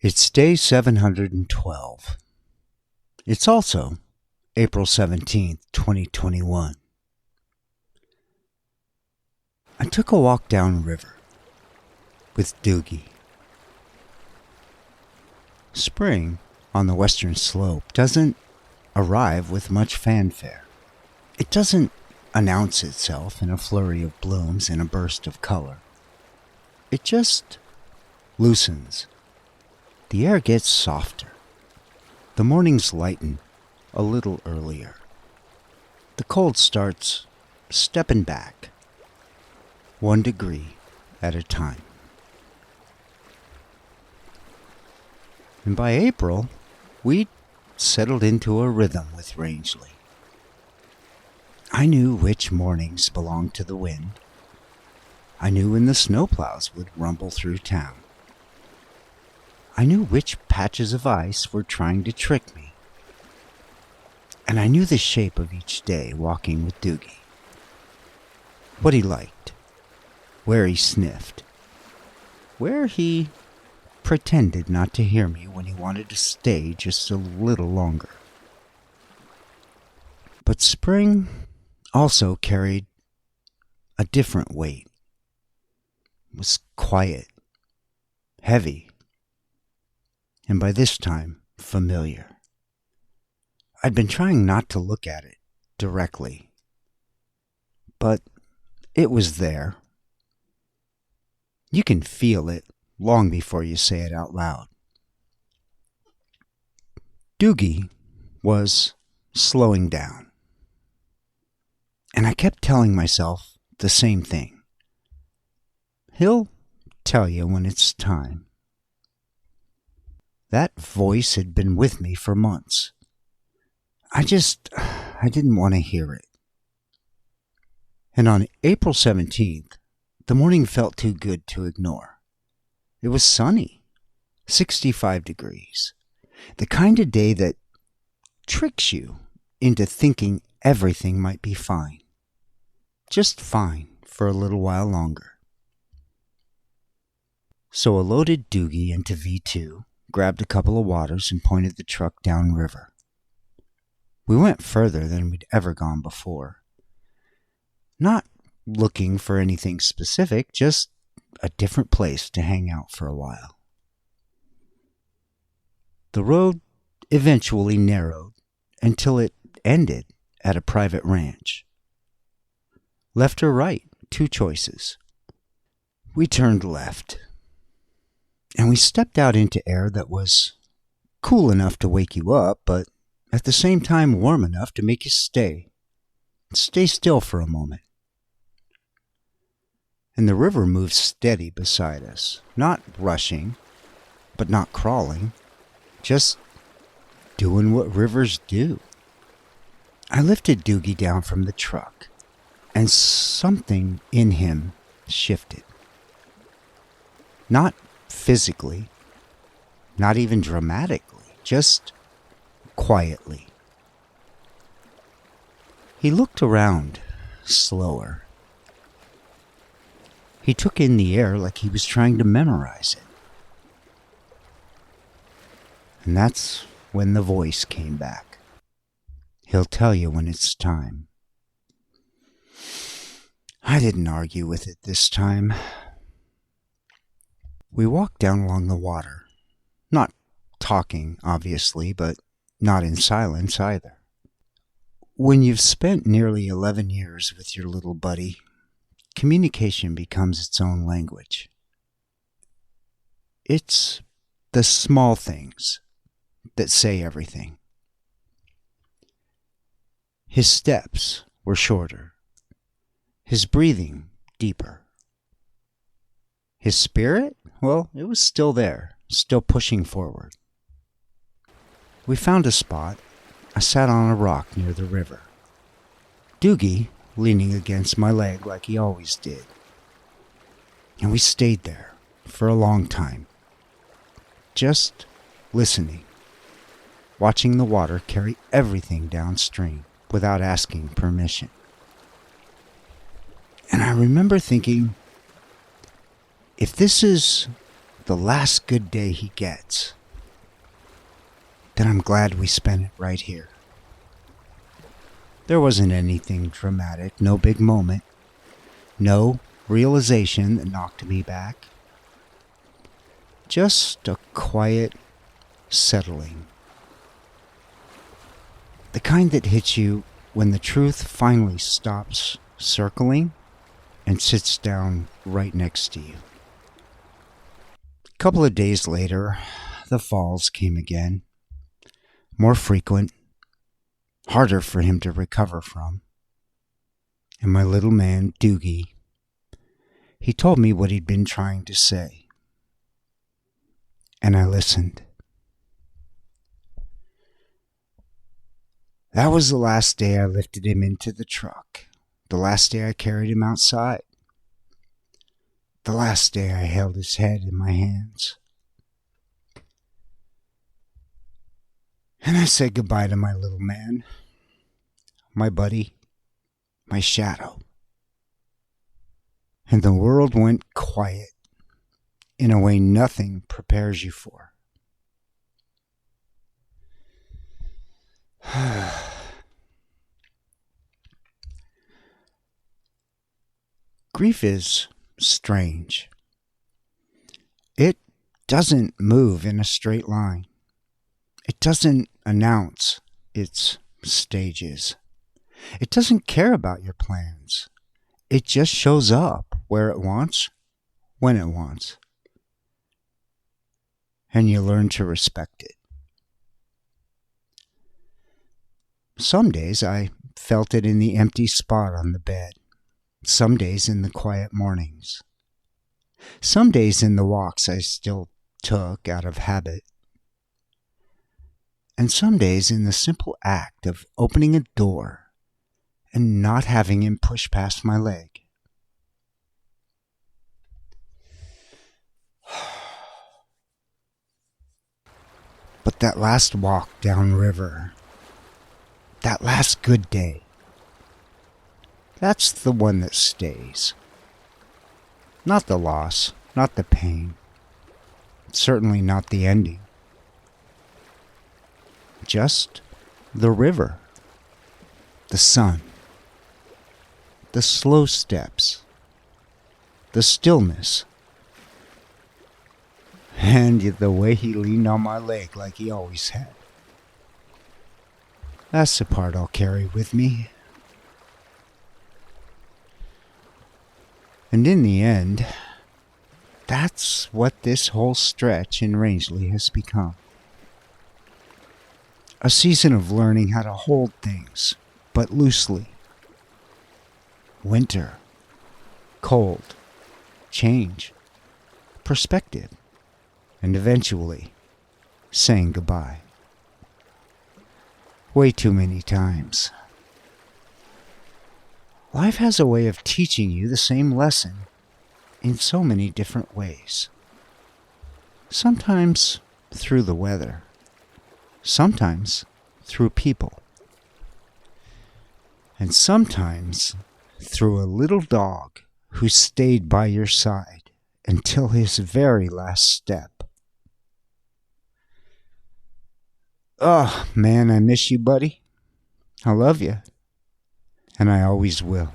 It's day 712. It's also April 17th, 2021. I took a walk downriver with Dougie. Spring on the western slope doesn't arrive with much fanfare. It doesn't announce itself in a flurry of blooms and a burst of color. It just loosens. The air gets softer. The mornings lighten a little earlier. The cold starts stepping back, 1 degree at a time. And by April, we'd settled into a rhythm with Rangeley. I knew which mornings belonged to the wind. I knew when the snowplows would rumble through town. I knew which patches of ice were trying to trick me. And I knew the shape of each day walking with Dougie. What he liked. Where he sniffed. Where he pretended not to hear me when he wanted to stay just a little longer. But spring also carried a different weight. It was quiet, heavy, and by this time, familiar. I'd been trying not to look at it directly, but it was there. You can feel it long before you say it out loud. Dougie was slowing down, and I kept telling myself the same thing. He'll tell you when it's time. That voice had been with me for months. I didn't want to hear it. And on April 17th, the morning felt too good to ignore. It was sunny, 65 degrees, the kind of day that tricks you into thinking everything might be fine. Just fine for a little while longer. So I loaded Dougie into V2, grabbed a couple of waters, and pointed the truck downriver. We went further than we'd ever gone before. Not looking for anything specific, just a different place to hang out for a while. The road eventually narrowed until it ended at a private ranch. Left or right, 2 choices. We turned left, and we stepped out into air that was cool enough to wake you up, but at the same time warm enough to make you stay still for a moment. And the river moved steady beside us, not rushing, but not crawling, just doing what rivers do. I lifted Dougie down from the truck, and something in him shifted. Not physically, not even dramatically, just quietly. He looked around, slower. He took in the air like he was trying to memorize it. And that's when the voice came back. He'll tell you when it's time. I didn't argue with it this time. We walked down along the water, not talking, obviously, but not in silence either. When you've spent nearly 11 years with your little buddy, communication becomes its own language. It's the small things that say everything. His steps were shorter, his breathing deeper. His spirit, well, it was still there, still pushing forward. We found a spot. I sat on a rock near the river. Dougie leaning against my leg like he always did. And we stayed there for a long time, just listening, watching the water carry everything downstream without asking permission. And I remember thinking, if this is the last good day he gets, then I'm glad we spent it right here. There wasn't anything dramatic, no big moment, no realization that knocked me back. Just a quiet settling. The kind that hits you when the truth finally stops circling and sits down right next to you. A couple of days later, the falls came again. More frequent, harder for him to recover from. And my little man, Dougie, he told me what he'd been trying to say. And I listened. That was the last day I lifted him into the truck. The last day I carried him outside. The last day I held his head in my hands. And I said goodbye to my little man, my buddy, my shadow. And the world went quiet in a way nothing prepares you for. Grief is strange. It doesn't move in a straight line. It doesn't announce its stages. It doesn't care about your plans. It just shows up where it wants, when it wants. And you learn to respect it. Some days I felt it in the empty spot on the bed. Some days in the quiet mornings. Some days in the walks I still took out of habit. And some days in the simple act of opening a door and not having him push past my leg. But that last walk downriver, that last good day, that's the one that stays. Not the loss, not the pain, certainly not the ending. Just the river, the sun, the slow steps, the stillness, and the way he leaned on my leg like he always had. That's the part I'll carry with me. And in the end, that's what this whole stretch in Rangeley has become. A season of learning how to hold things, but loosely. Winter, cold, change, perspective, and eventually saying goodbye. Way too many times. Life has a way of teaching you the same lesson in so many different ways. Sometimes through the weather. Sometimes through people. And sometimes through a little dog who stayed by your side until his very last step. Oh, man, I miss you, buddy. I love you. And I always will.